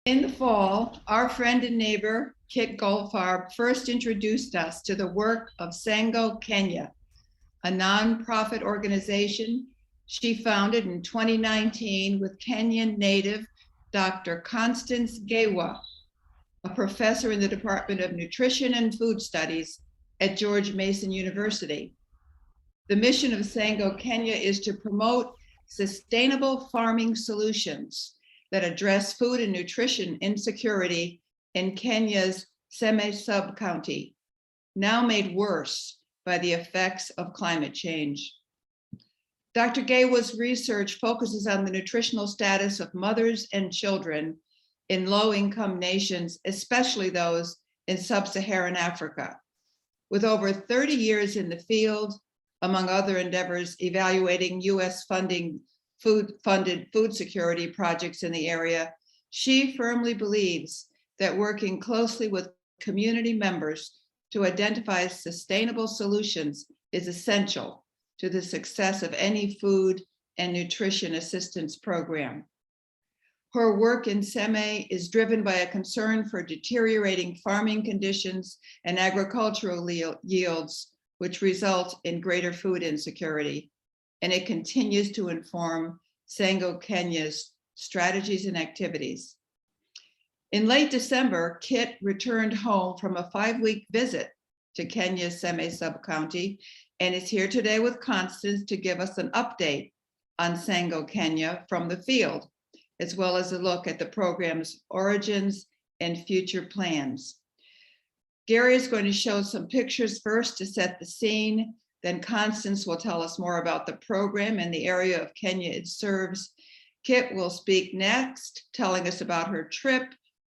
In the fall, our friend and neighbor, Kit Goldfarb, first introduced us to the work of Sango Kenya, a nonprofit organization she founded in 2019 with Kenyan native Dr. Constance Gewa, a professor in the Department of Nutrition and Food Studies at George Mason University. The mission of Sango Kenya is to promote sustainable farming solutions that address food and nutrition insecurity in Kenya's Seme sub-county, now made worse by the effects of climate change. Dr. Gewa's research focuses on the nutritional status of mothers and children in low-income nations, especially those in sub-Saharan Africa. With over 30 years in the field, among other endeavors evaluating US funded food security projects in the area, she firmly believes that working closely with community members to identify sustainable solutions is essential to the success of any food and nutrition assistance program. Her work in Seme is driven by a concern for deteriorating farming conditions and agricultural yields, which result in greater food insecurity. And it continues to inform Sango Kenya's strategies and activities. In late December, Kit returned home from a 5-week visit to Kenya's Seme sub-county and is here today with Constance to give us an update on Sango Kenya from the field, as well as a look at the program's origins and future plans. Gary is going to show some pictures first to set the scene, then Constance will tell us more about the program and the area of Kenya it serves. Kit will speak next, telling us about her trip,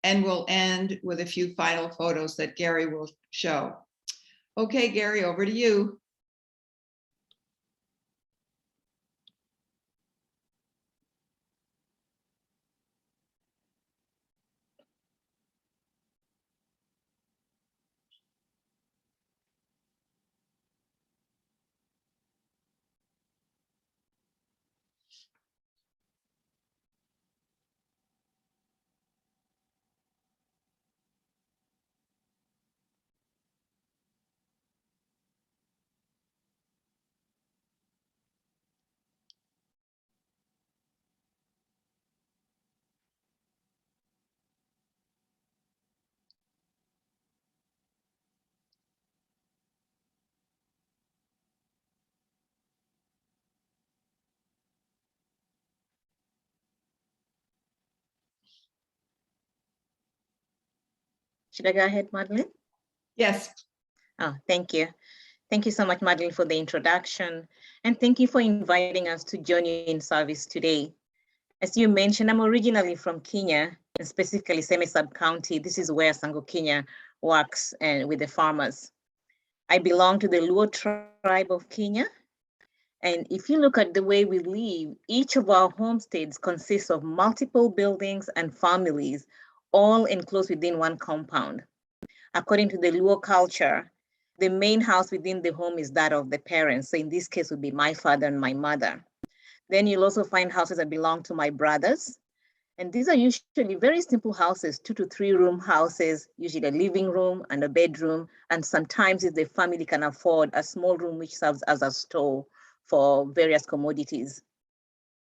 and we'll end with a few final photos that Gary will show. Okay, Gary, over to you. Should I go ahead, Madeline? Yes. Oh, thank you. Thank you so much, Madeline, for the introduction. And thank you for inviting us to join you in service today. As you mentioned, I'm originally from Kenya, and specifically Seme sub-county. This is where Sango Kenya works and with the farmers. I belong to the Luo tribe of Kenya. And if you look at the way we live, each of our homesteads consists of multiple buildings and families, all enclosed within one compound. According to the Luo culture, the main house within the home is that of the parents. So in this case would be my father and my mother. Then you'll also find houses that belong to my brothers. And these are usually very simple houses, 2 to 3 room houses, usually a living room and a bedroom. And sometimes if the family can afford, a small room which serves as a store for various commodities.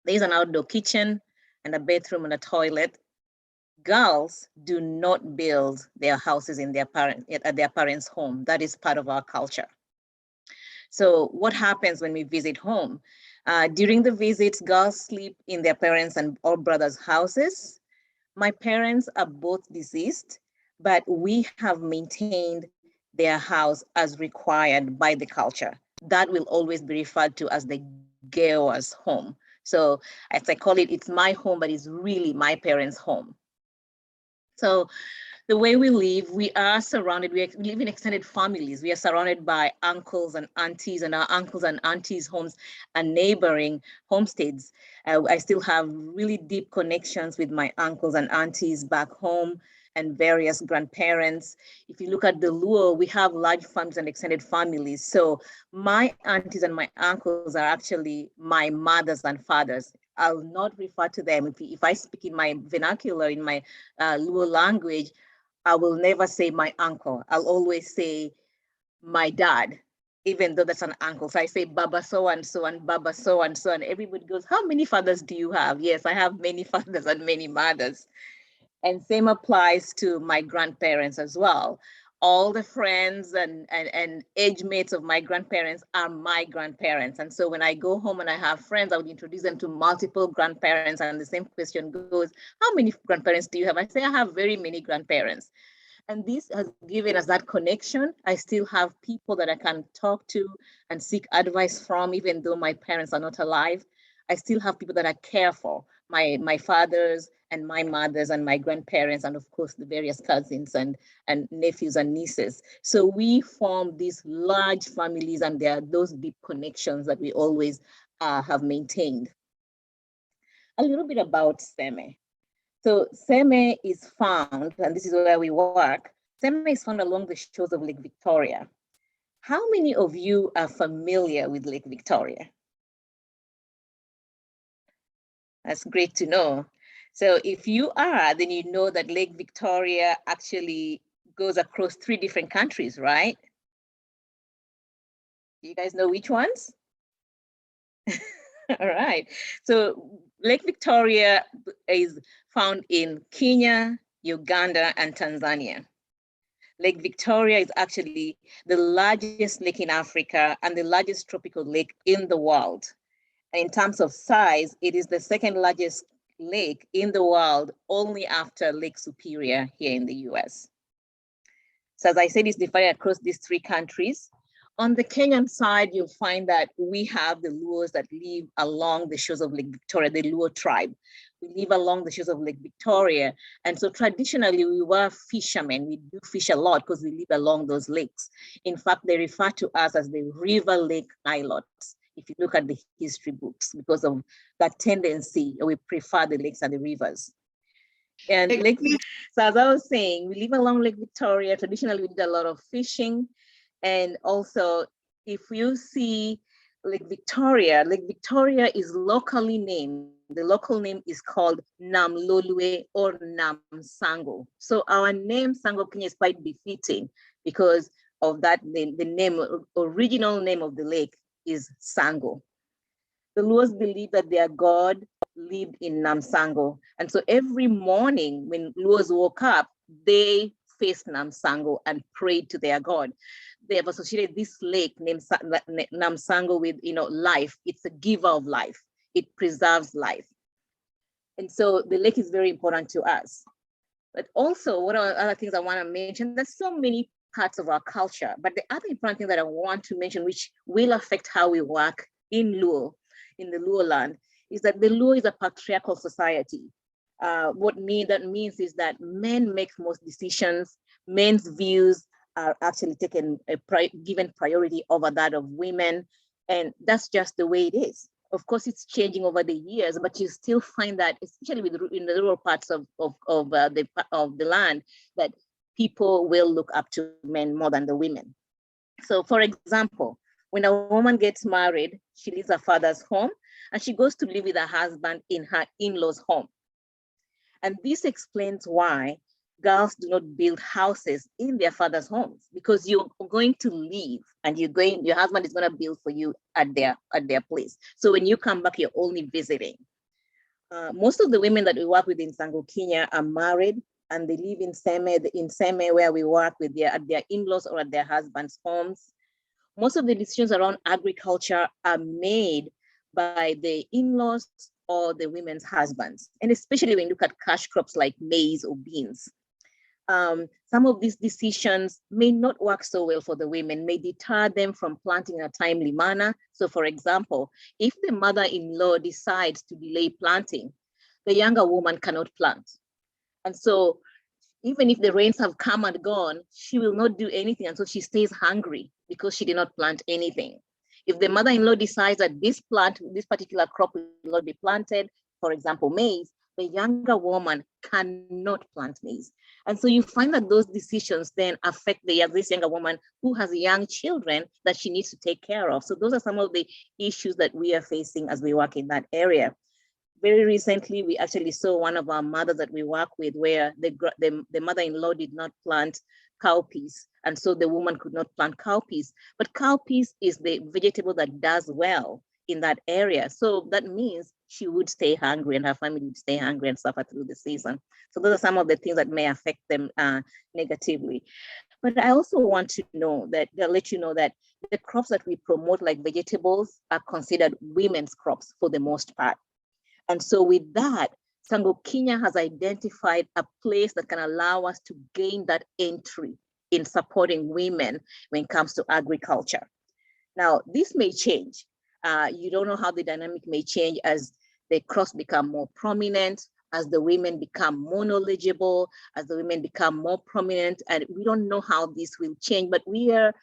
There's an outdoor kitchen and a bathroom and a toilet. Girls do not build their houses in at their parents' home. That is part of our culture. So what happens when we visit home? During the visits, girls sleep in their parents' and or brothers' houses. My parents are both deceased, but we have maintained their house as required by the culture. That will always be referred to as the Gewa's home. So as I call it, it's my home, but it's really my parents' home. So the way we live, we are surrounded, we live in extended families. We are surrounded by uncles and aunties, and our uncles and aunties' homes are neighboring homesteads. I still have really deep connections with my uncles and aunties back home and various grandparents. If you look at the Luo, we have large families and extended families. So my aunties and my uncles are actually my mothers and fathers. I'll not refer to them. If I speak in my vernacular, in my Luo language, I will never say my uncle. I'll always say my dad, even though that's an uncle. So I say Baba so and so and Baba so and so, and everybody goes, how many fathers do you have? Yes, I have many fathers and many mothers. And same applies to my grandparents as well. All the friends and age mates of my grandparents are my grandparents. And so when I go home and I have friends, I would introduce them to multiple grandparents. And the same question goes, how many grandparents do you have? I say, I have very many grandparents. And this has given us that connection. I still have people that I can talk to and seek advice from, even though my parents are not alive. I still have people that I care for, my fathers and my mothers and my grandparents, and of course the various cousins and nephews and nieces. So we form these large families, and there are those deep connections that we always have maintained. A little bit about Seme. So Seme is found, and this is where we work, Seme is found along the shores of Lake Victoria. How many of you are familiar with Lake Victoria? That's great to know. So if you are, then you know that Lake Victoria actually goes across 3 different countries, right? Do you guys know which ones? All right. So Lake Victoria is found in Kenya, Uganda, and Tanzania. Lake Victoria is actually the largest lake in Africa and the largest tropical lake in the world. And in terms of size, it is the 2nd largest lake in the world, only after Lake Superior here in the US. So as I said, it's divided across these 3 countries. On the Kenyan side, you'll find that we have the Luos that live along the shores of Lake Victoria, the Luo tribe. We live along the shores of Lake Victoria. And so traditionally, we were fishermen. We do fish a lot because we live along those lakes. In fact, they refer to us as the River Lake Nilots, if you look at the history books, because of that tendency, we prefer the lakes and the rivers. And so as I was saying, we live along Lake Victoria. Traditionally, we did a lot of fishing. And also, if you see Lake Victoria is locally named. The local name is called Namlolwe or Sango. So our name Sango Kenya is quite befitting because of that. The name, original name of the lake is Sango. The Luos believe that their god lived in Namsango. And so every morning when Luos woke up, they faced Namsango and prayed to their god. They have associated this lake named Namsango with, life. It's a giver of life. It preserves life. And so the lake is very important to us. But also, what are other things I want to mention? There's so many parts of our culture, but the other important thing that I want to mention, which will affect how we work in Luo, in the Luo land, is that the Luo is a patriarchal society. What that means is that men make most decisions. Men's views are actually given priority over that of women, and that's just the way it is. Of course, it's changing over the years, but you still find that, especially in the rural parts of the land, that people will look up to men more than the women. So, for example, when a woman gets married, she leaves her father's home and she goes to live with her husband in her in-laws' home. And this explains why girls do not build houses in their father's homes, because you're going to leave and your husband is going to build for you at their place. So when you come back, you're only visiting. Most of the women that we work with in Sango, Kenya are married and they live in Seme where we work with at their in-laws or at their husband's homes. Most of the decisions around agriculture are made by the in-laws or the women's husbands. And especially when you look at cash crops like maize or beans. Some of these decisions may not work so well for the women, may deter them from planting in a timely manner. So for example, if the mother-in-law decides to delay planting, the younger woman cannot plant. And so even if the rains have come and gone, she will not do anything until she stays hungry because she did not plant anything. If the mother-in-law decides that this particular crop will not be planted, for example, maize, the younger woman cannot plant maize. And so you find that those decisions then affect this younger woman who has young children that she needs to take care of. So those are some of the issues that we are facing as we work in that area. Very recently, we actually saw one of our mothers that we work with where the mother-in-law did not plant cowpeas, and so the woman could not plant cowpeas. But cowpeas is the vegetable that does well in that area. So that means she would stay hungry and her family would stay hungry and suffer through the season. So those are some of the things that may affect them negatively. But I also want to know that they'll let you know that the crops that we promote, like vegetables, are considered women's crops for the most part. And so with that, Sango Kenya has identified a place that can allow us to gain that entry in supporting women when it comes to agriculture. Now, this may change. You don't know how the dynamic may change as the crops become more prominent, as the women become more knowledgeable, as the women become more prominent, and we don't know how this will change, but we are,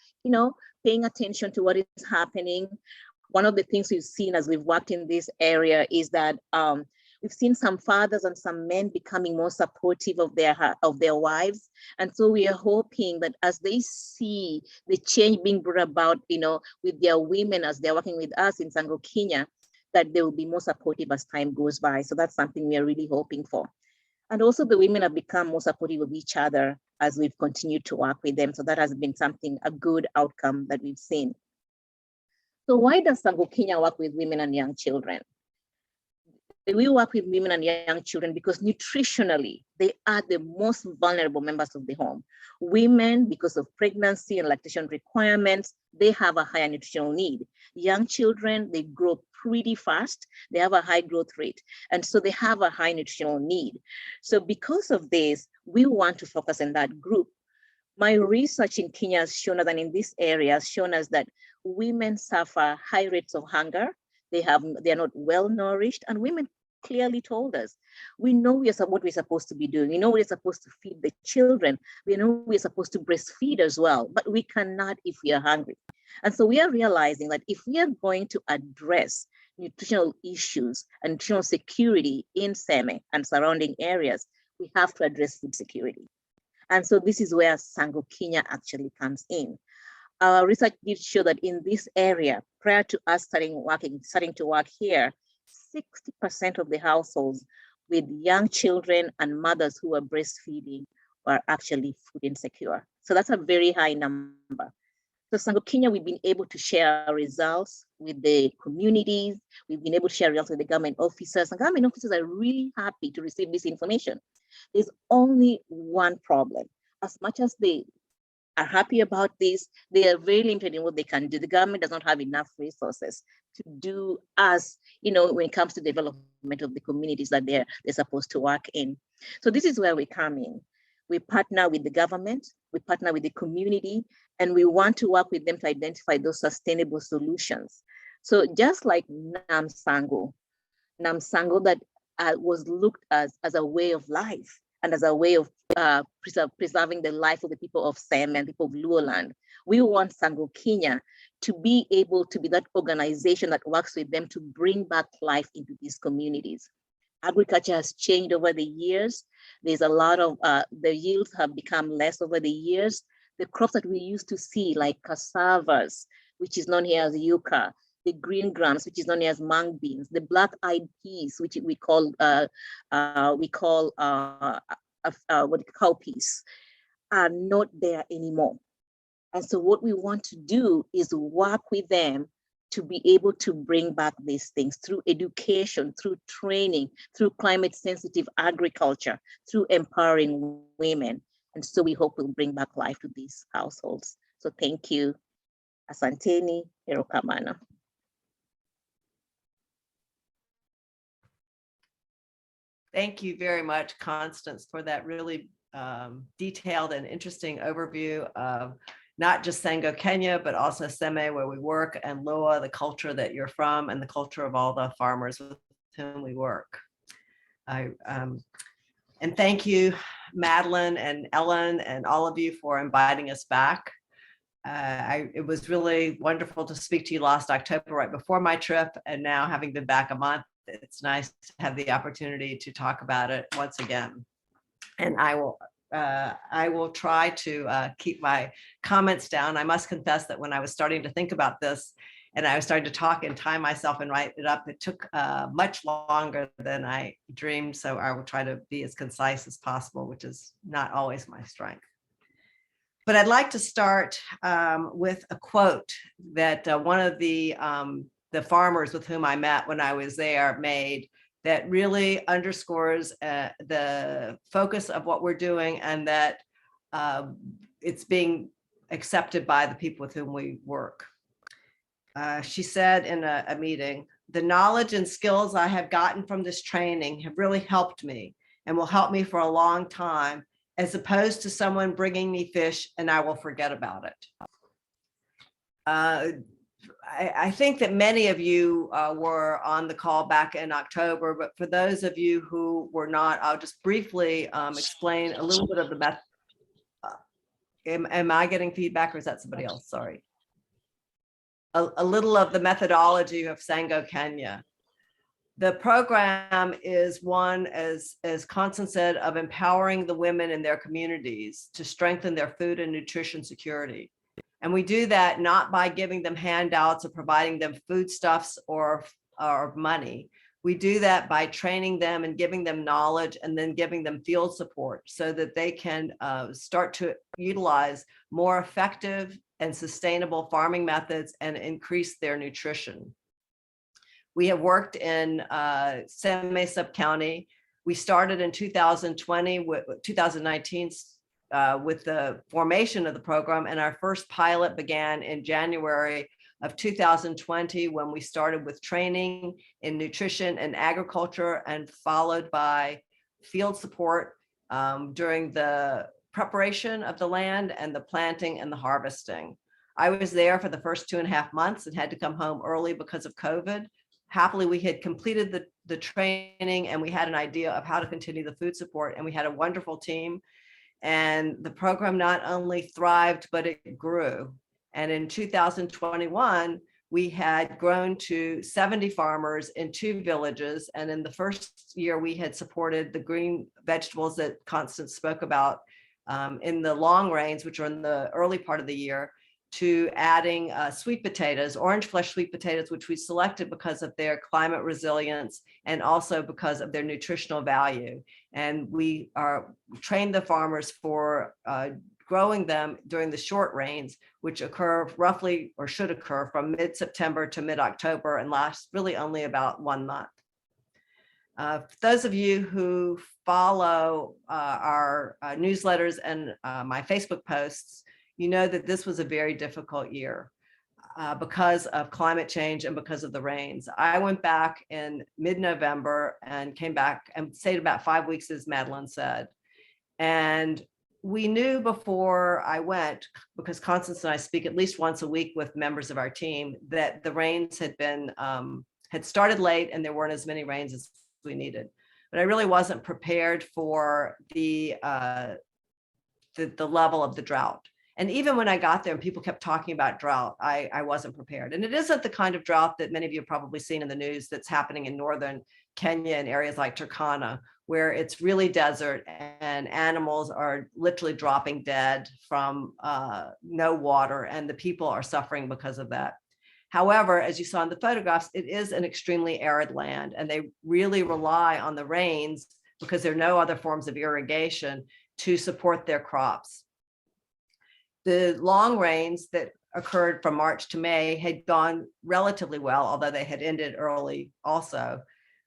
paying attention to what is happening. One of the things we've seen as we've worked in this area is that we've seen some fathers and some men becoming more supportive of their wives. And so we are hoping that as they see the change being brought about, with their women as they're working with us in Sango Kenya, that they will be more supportive as time goes by. So that's something we are really hoping for. And also the women have become more supportive of each other as we've continued to work with them. So that has been a good outcome that we've seen. So why does Sango Kenya work with women and young children? We work with women and young children because nutritionally, they are the most vulnerable members of the home. Women, because of pregnancy and lactation requirements, they have a higher nutritional need. Young children, they grow pretty fast. They have a high growth rate. And so they have a high nutritional need. So because of this, we want to focus on that group. My research in Kenya has shown us, and in this area has shown us that women suffer high rates of hunger. They are not well nourished, and women clearly told us, we know what we're supposed to be doing. We know we're supposed to feed the children. We know we're supposed to breastfeed as well, but we cannot if we are hungry. And so we are realizing that if we are going to address nutritional issues and nutritional security in Seme and surrounding areas, we have to address food security. And so this is where Sango Kenya actually comes in. Our research did show that in this area, prior to us starting to work here, 60% of the households with young children and mothers who are breastfeeding were actually food insecure. So that's a very high number. So Sango Kenya, we've been able to share our results with the communities. We've been able to share results with the government officers, and government officers are really happy to receive this information. There's only one problem. As much as they are happy about this, they are very limited in what they can do. The government does not have enough resources to do as, when it comes to development of the communities that they're supposed to work in. So this is where we come in. We partner with the government, we partner with the community, and we want to work with them to identify those sustainable solutions. So just like Namsango that was looked as a way of life and as a way of preserving the life of the people of Sem and people of Luoland. We want Sango Kenya to be able to be that organization that works with them to bring back life into these communities. Agriculture has changed over the years. There's a lot of, the yields have become less over the years. The crops that we used to see, like cassavas, which is known here as yucca, the green grams, which is known as mung beans, the black-eyed peas, which we call cowpeas, are not there anymore. And so what we want to do is work with them to be able to bring back these things through education, through training, through climate sensitive agriculture, through empowering women. And so we hope we'll bring back life to these households. So thank you. Asanteni, Erokamana. Thank you very much, Constance, for that really detailed and interesting overview of not just Sango Kenya, but also Seme, where we work, and Loa, the culture that you're from, and the culture of all the farmers with whom we work. And thank you, Madeline and Ellen, and all of you for inviting us back. It was really wonderful to speak to you last October, right before my trip, and now having been back a month, it's nice to have the opportunity to talk about it once again. And I will try to keep my comments down. I must confess that when I was starting to think about this, And I was starting to talk and time myself and write it up. It took much longer than I dreamed. So I will try to be as concise as possible, which is not always my strength. But I'd like to start with a quote that one of the farmers with whom I met when I was there made, that really underscores the focus of what we're doing, and that it's being accepted by the people with whom we work. She said in a meeting, "The knowledge and skills I have gotten from this training have really helped me and will help me for a long time, as opposed to someone bringing me fish and I will forget about it." I think that many of you were on the call back in October, but for those of you who were not, I'll just briefly explain a little bit of the method. Am I getting feedback, or is that somebody else? Sorry. A little of the methodology of Sango Kenya. The program is one, as Constance said, of empowering the women in their communities to strengthen their food and nutrition security. And we do that not by giving them handouts or providing them foodstuffs or money. We do that by training them and giving them knowledge, and then giving them field support so that they can start to utilize more effective and sustainable farming methods and increase their nutrition. We have worked in Seme sub-county. We started in 2020 with 2019 with the formation of the program, and our first pilot began in January of 2020, when we started with training in nutrition and agriculture, and followed by field support during the preparation of the land and the planting and the harvesting. I was there for the first 2.5 months and had to come home early because of COVID. Happily, we had completed the training, and we had an idea of how to continue the food support, and we had a wonderful team. And the program not only thrived, but it grew. And in 2021, we had grown to 70 farmers in 2 villages. And in the first year, we had supported the green vegetables that Constance spoke about in the long rains, which are in the early part of the year, to adding sweet potatoes, orange flesh sweet potatoes, which we selected because of their climate resilience and also because of their nutritional value. And we trained the farmers for growing them during the short rains, which occur roughly, or should occur, from mid-September to mid-October and last really only about 1 month. For those of you who follow our newsletters and my Facebook posts, you know that this was a very difficult year because of climate change and because of the rains. I went back in mid-November and came back and stayed about 5 weeks, as Madeline said. And we knew before I went, because Constance and I speak at least once a week with members of our team, that the rains had started late and there weren't as many rains as we needed. But I really wasn't prepared for the level of the drought. And even when I got there and people kept talking about drought, I wasn't prepared. And it isn't the kind of drought that many of you have probably seen in the news that's happening in northern Kenya and areas like Turkana, where it's really desert and animals are literally dropping dead from no water, and the people are suffering because of that. However, as you saw in the photographs, it is an extremely arid land, and they really rely on the rains, because there are no other forms of irrigation, to support their crops. The long rains that occurred from March to May had gone relatively well, although they had ended early also.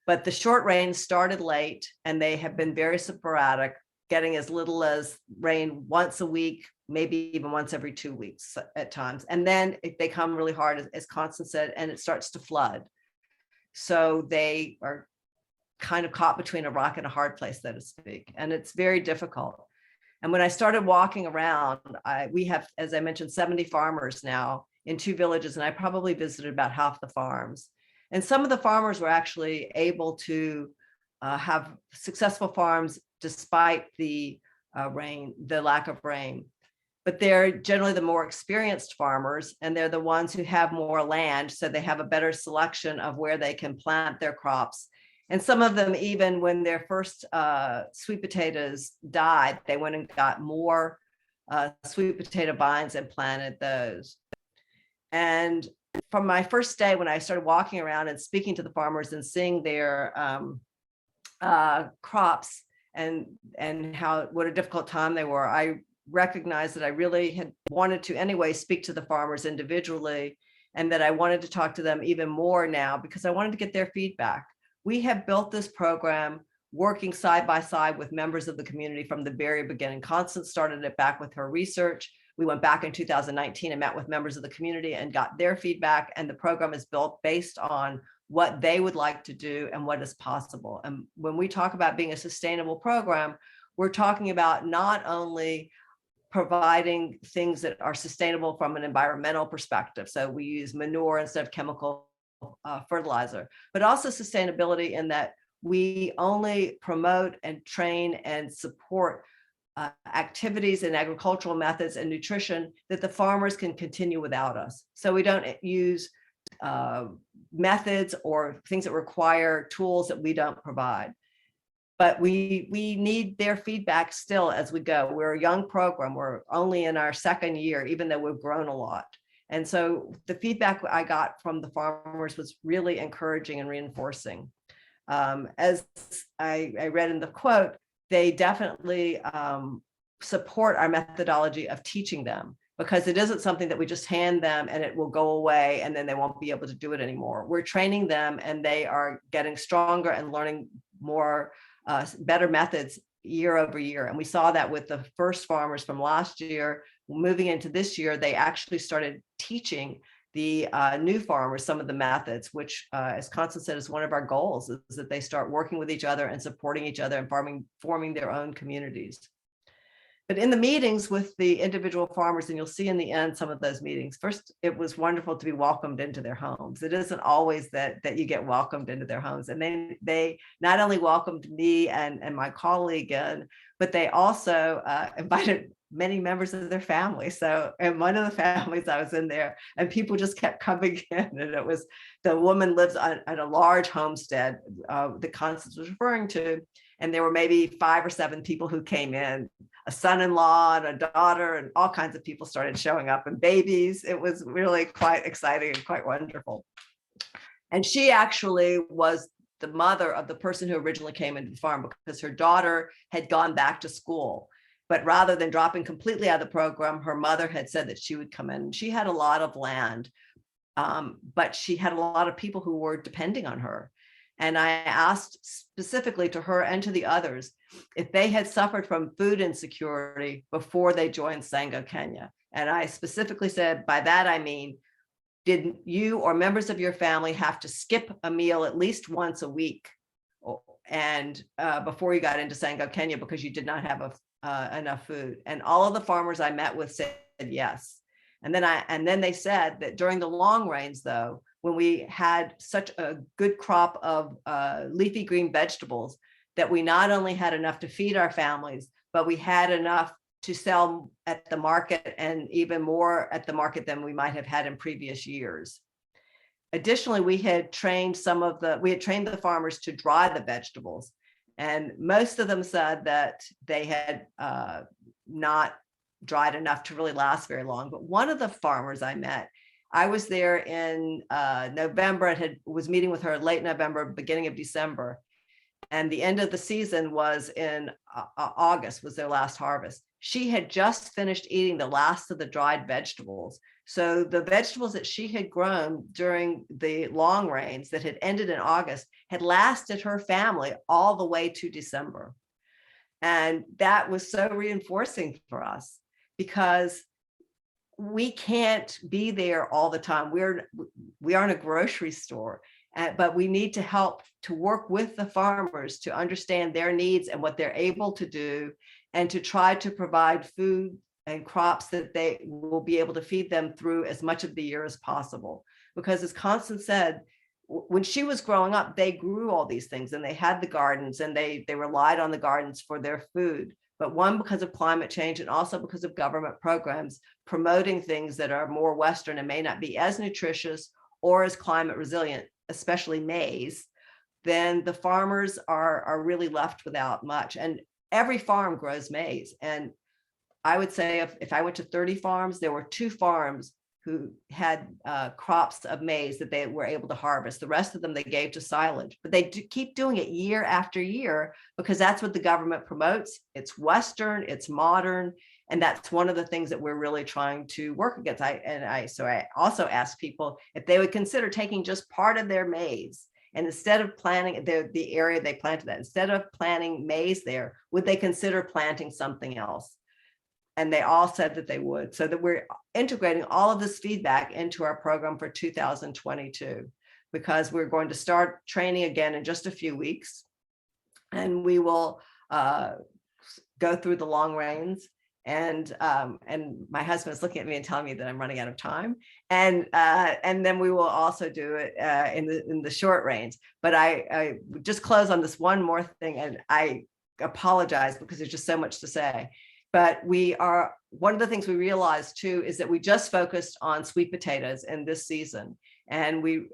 But the short rains started late, and they have been very sporadic, getting as little as rain once a week, maybe even once every 2 weeks at times. And then they come really hard, as Constance said, and it starts to flood. So they are kind of caught between a rock and a hard place, so to speak. And it's very difficult. And when I started walking around, we have, as I mentioned, 70 farmers now in 2 villages, and I probably visited about half the farms. And some of the farmers were actually able to have successful farms despite the lack of rain. But they're generally the more experienced farmers, and they're the ones who have more land, so they have a better selection of where they can plant their crops. And some of them, even when their first sweet potatoes died, they went and got more sweet potato vines and planted those. And from my first day, when I started walking around and speaking to the farmers and seeing their crops and what a difficult time they were, I recognized that I really had wanted to anyway speak to the farmers individually, and that I wanted to talk to them even more now because I wanted to get their feedback. We have built this program working side by side with members of the community from the very beginning. Constance started it back with her research. We went back in 2019 and met with members of the community and got their feedback. And the program is built based on what they would like to do and what is possible. And when we talk about being a sustainable program, we're talking about not only providing things that are sustainable from an environmental perspective. So we use manure instead of chemical fertilizer, but also sustainability in that we only promote and train and support activities and agricultural methods and nutrition that the farmers can continue without us. So we don't use methods or things that require tools that we don't provide. But we need their feedback still as we go. We're a young program. We're only in our second year, even though we've grown a lot. And so the feedback I got from the farmers was really encouraging and reinforcing. As I read in the quote, they definitely support our methodology of teaching them, because it isn't something that we just hand them and it will go away and then they won't be able to do it anymore. We're training them and they are getting stronger and learning more better methods year over year. And we saw that with the first farmers from last year. Moving into this year, they actually started teaching the new farmers some of the methods, which, as Constance said, is one of our goals, is that they start working with each other and supporting each other and forming their own communities. But in the meetings with the individual farmers, and you'll see in the end some of those meetings, first, it was wonderful to be welcomed into their homes. It isn't always that you get welcomed into their homes. And they not only welcomed me and my colleague in, but they also invited many members of their family. So, and one of the families I was in there, and people just kept coming in, and it was, the woman lives on a large homestead that Constance was referring to. And there were maybe 5 or 7 people who came in, a son-in-law and a daughter, and all kinds of people started showing up, and babies. It was really quite exciting and quite wonderful. And she actually was the mother of the person who originally came into the farm, because her daughter had gone back to school. But rather than dropping completely out of the program, her mother had said that she would come in. She had a lot of land, but she had a lot of people who were depending on her. And I asked specifically to her and to the others if they had suffered from food insecurity before they joined Sango Kenya. And I specifically said, by that I mean, did you or members of your family have to skip a meal at least once a week and before you got into Sango Kenya because you did not have enough food? And all of the farmers I met with said yes. And then they said that during the long rains, though, when we had such a good crop of leafy green vegetables, that we not only had enough to feed our families, but we had enough to sell at the market, and even more at the market than we might have had in previous years. Additionally, we had trained the farmers to dry the vegetables, and most of them said that they had not dried enough to really last very long. But one of the farmers I met, I was there in November and was meeting with her late November, beginning of December. And the end of the season was in August, was their last harvest. She had just finished eating the last of the dried vegetables. So the vegetables that she had grown during the long rains that had ended in August had lasted her family all the way to December. And that was so reinforcing for us, because we can't be there all the time. We aren't a grocery store, but we need to help to work with the farmers to understand their needs and what they're able to do, and to try to provide food and crops that they will be able to feed them through as much of the year as possible. Because as Constance said, when she was growing up, they grew all these things and they had the gardens, and they relied on the gardens for their food. But one, because of climate change, and also because of government programs promoting things that are more Western and may not be as nutritious or as climate resilient, especially maize, then the farmers are really left without much. And every farm grows maize. And I would say if I went to 30 farms, there were 2 farms who had crops of maize that they were able to harvest. The rest of them they gave to silage, but they keep doing it year after year because that's what the government promotes. It's Western, it's modern, and that's one of the things that we're really trying to work against. So I also asked people if they would consider taking just part of their maize, and instead of planting the area they planted that, instead of planting maize there, would they consider planting something else? And they all said that they would. So that we're integrating all of this feedback into our program for 2022, because we're going to start training again in just a few weeks. And we will go through the long range. And my husband is looking at me and telling me that I'm running out of time. And then we will also do it in the short range. But I just close on this one more thing, and I apologize because there's just so much to say. But one of the things we realized too is that we just focused on sweet potatoes in this season. And we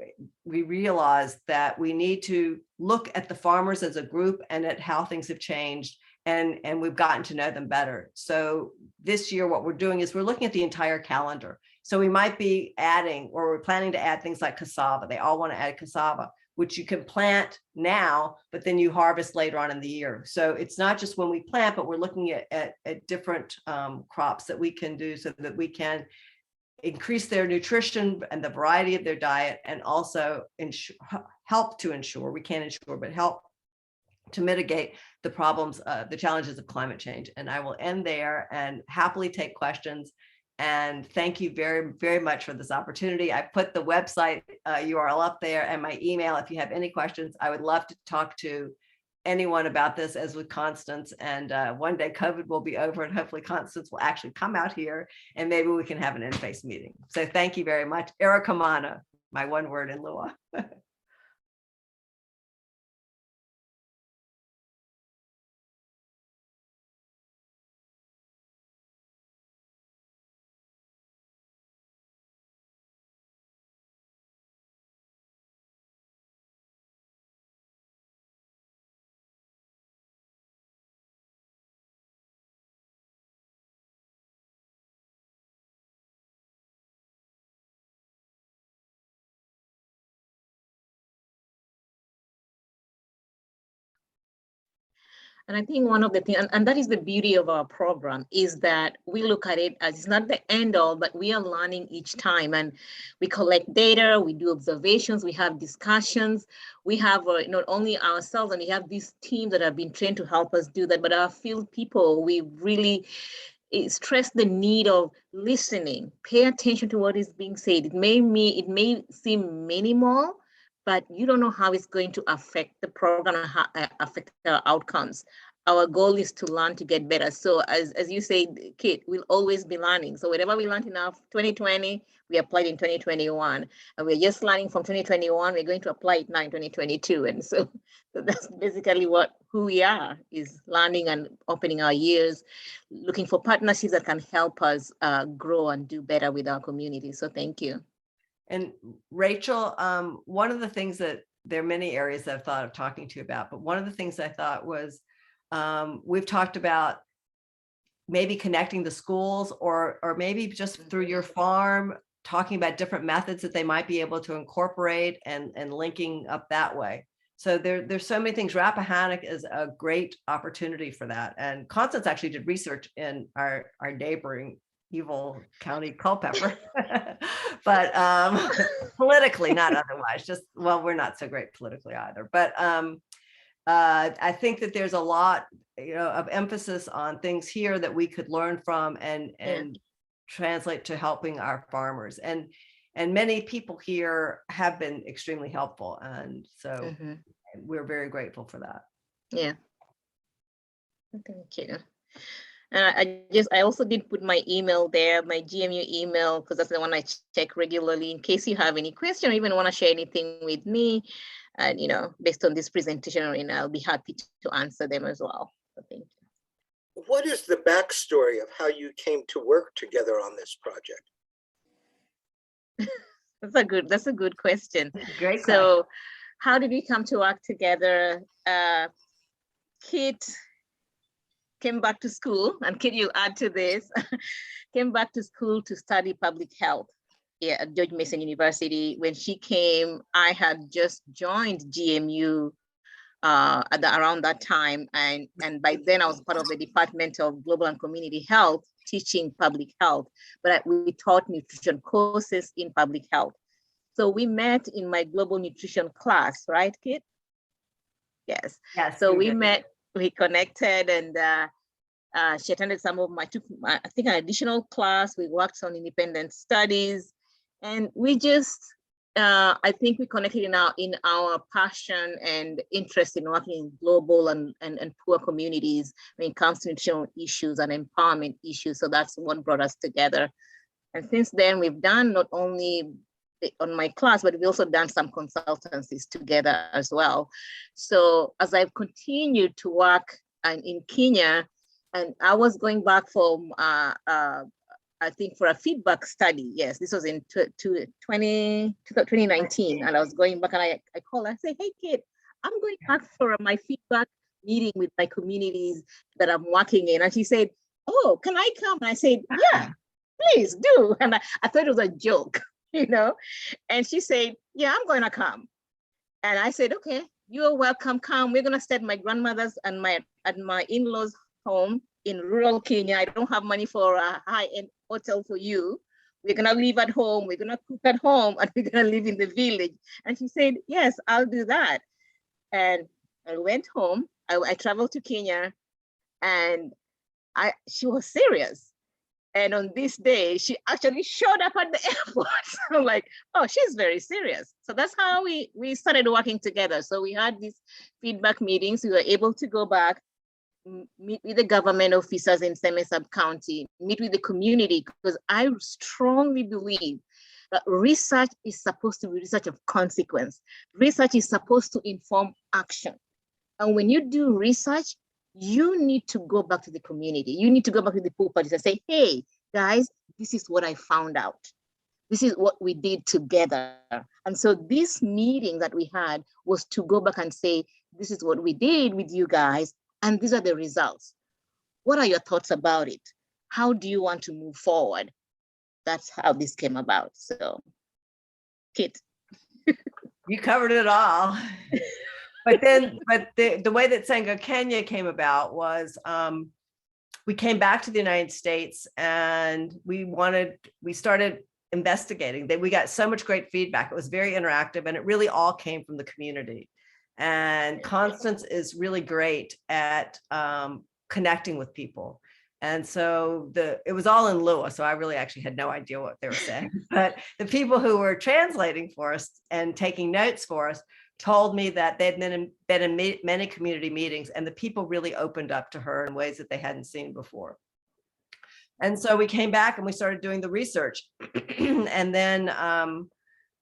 realized that we need to look at the farmers as a group and at how things have changed. And we've gotten to know them better. So this year, what we're doing is we're looking at the entire calendar. So we might be adding, or we're planning to add things like cassava. They all want to add cassava, which you can plant now, but then you harvest later on in the year. So it's not just when we plant, but we're looking at different crops that we can do so that we can increase their nutrition and the variety of their diet, and also help to ensure, we can't ensure, but help to mitigate the problems, the challenges of climate change. And I will end there and happily take questions. And thank you very, very much for this opportunity. I put the website URL up there and my email. If you have any questions, I would love to talk to anyone about this, as with Constance. And one day COVID will be over and hopefully Constance will actually come out here and maybe we can have an in-face meeting. So thank you very much. Erica Mana, my one word in Lua. And I think one of the things, and that is the beauty of our program, is that we look at it as it's not the end all, but we are learning each time. And we collect data, we do observations, we have discussions, we have not only ourselves, and we have these teams that have been trained to help us do that, but our field people, we really stress the need of listening, pay attention to what is being said. It may seem minimal, but you don't know how it's going to affect the program and affect our outcomes. Our goal is to learn to get better. So as you say, Kate, we'll always be learning. So whatever we learned in our 2020, we applied in 2021. And we're just learning from 2021, we're going to apply it now in 2022. And so that's basically who we are, is learning and opening our ears, looking for partnerships that can help us grow and do better with our community. So thank you. And Rachel, one of the things that there are many areas that I've thought of talking to you about, but one of the things I thought was we've talked about maybe connecting the schools or maybe just through your farm, talking about different methods that they might be able to incorporate and linking up that way. So there's so many things. Rappahannock is a great opportunity for that. And Constance actually did research in our neighboring evil county Culpeper, but politically, not otherwise. Just, well, we're not so great politically either. But I think that there's a lot, of emphasis on things here that we could learn from and translate to helping our farmers. And many people here have been extremely helpful, and so we're very grateful for that. Yeah. Thank you. I also did put my email there, my GMU email, because that's the one I check regularly in case you have any question or even want to share anything with me. And, based on this presentation, I'll be happy to answer them as well. So thank you. What is the backstory of how you came to work together on this project? That's a good question. Great. So how did we come to work together? Kit came back to school, and Kit, you'll add to this, came back to school to study public health. yeah, at George Mason University. When she came, I had just joined GMU around that time. And by then I was part of the Department of Global and Community Health, teaching public health, but we taught nutrition courses in public health. So we met in my global nutrition class, right, Kit? Yes. Yes. So we met, we connected, and she attended some of took I think an additional class. We worked on independent studies, and we just, I think we connected in our passion and interest in working in global and poor communities when it comes to nutritional issues and empowerment issues. So that's what brought us together. And since then, we've done not only on my class, but we've also done some consultancies together as well. So as I've continued to work in Kenya, and I was going back from, I think for a feedback study. Yes, this was in 2019. And I was going back and I called, I said, hey kid, I'm going back for my feedback meeting with my communities that I'm working in. And she said, oh, can I come? And I said, yeah, please do. And I thought it was a joke, you know? And she said, yeah, I'm going to come. And I said, okay, you're welcome, come. We're going to stay at my grandmother's and my in-laws home in rural Kenya. I don't have money for a high-end hotel for you. We're going to live at home. We're going to cook at home, and we're going to live in the village. And she said, yes, I'll do that. And I went home. I traveled to Kenya, and she was serious. And on this day, she actually showed up at the airport. I'm like, oh, she's very serious. So that's how we started working together. So we had these feedback meetings. We were able to go back, meet with the government officers in Seme Sub-County, meet with the community, because I strongly believe that research is supposed to be research of consequence. Research is supposed to inform action. And when you do research, you need to go back to the community. You need to go back to the pool parties and say, hey, guys, this is what I found out. This is what we did together. And so this meeting that we had was to go back and say, this is what we did with you guys, and these are the results. What are your thoughts about it? How do you want to move forward? That's how this came about. So, Kit. You covered it all. But the way that Sango Kenya came about was we came back to the United States and we started investigating. We got so much great feedback. It was very interactive and it really all came from the community. And Constance is really great at connecting with people. And so it was all in Lua. So I really actually had no idea what they were saying, but the people who were translating for us and taking notes for us told me that they'd been in many community meetings and the people really opened up to her in ways that they hadn't seen before. And so we came back and we started doing the research. And then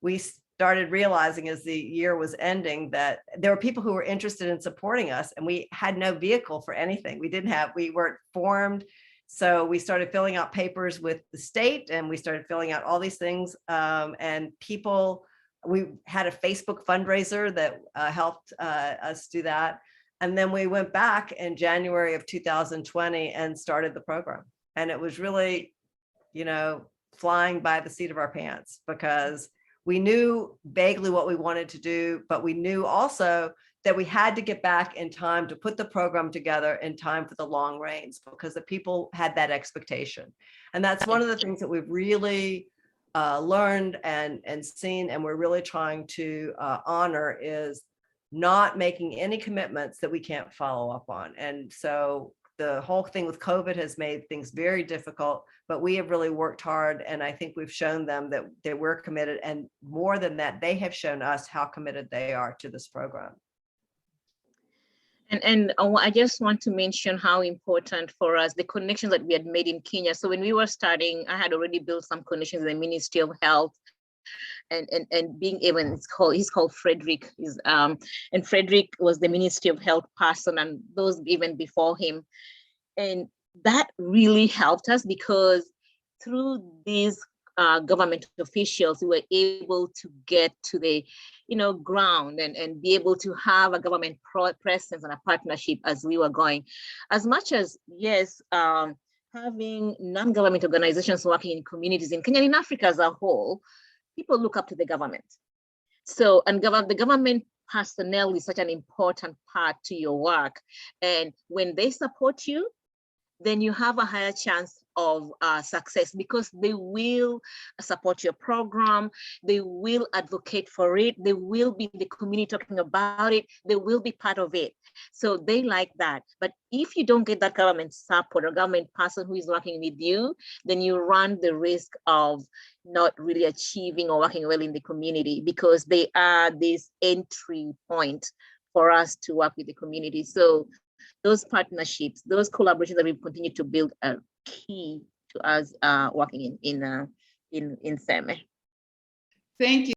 we started realizing as the year was ending that there were people who were interested in supporting us and we had no vehicle for anything. We weren't formed. So we started filling out papers with the state and we started filling out all these things and people. We had a Facebook fundraiser that helped us do that. And then we went back in January of 2020 and started the program. And it was really, flying by the seat of our pants because we knew vaguely what we wanted to do, but we knew also that we had to get back in time to put the program together in time for the long range because the people had that expectation. And that's one of the things that we've really learned and seen, and we're really trying to honor is not making any commitments that we can't follow up on. And so the whole thing with COVID has made things very difficult, but we have really worked hard. And I think we've shown them that we're committed. And more than that, they have shown us how committed they are to this program. And I just want to mention how important for us, the connections that we had made in Kenya. So when we were starting, I had already built some connections in the Ministry of Health and being able, he's called Frederick, and Frederick was the Ministry of Health person and those even before him. And that really helped us because through these government officials, we were able to get to the ground and be able to have a government presence and a partnership as we were going. As much as, yes, having non-government organizations working in communities in Kenya and in Africa as a whole, people look up to the government. So, and the government personnel is such an important part to your work. And when they support you, then you have a higher chance of success, because they will support your program, they will advocate for it, they will be in the community talking about it, they will be part of it. So they like that. But if you don't get that government support or government person who is working with you, then you run the risk of not really achieving or working well in the community, because they are this entry point for us to work with the community. So those partnerships, those collaborations that we've continued to build are key to us working in SEME. Thank you.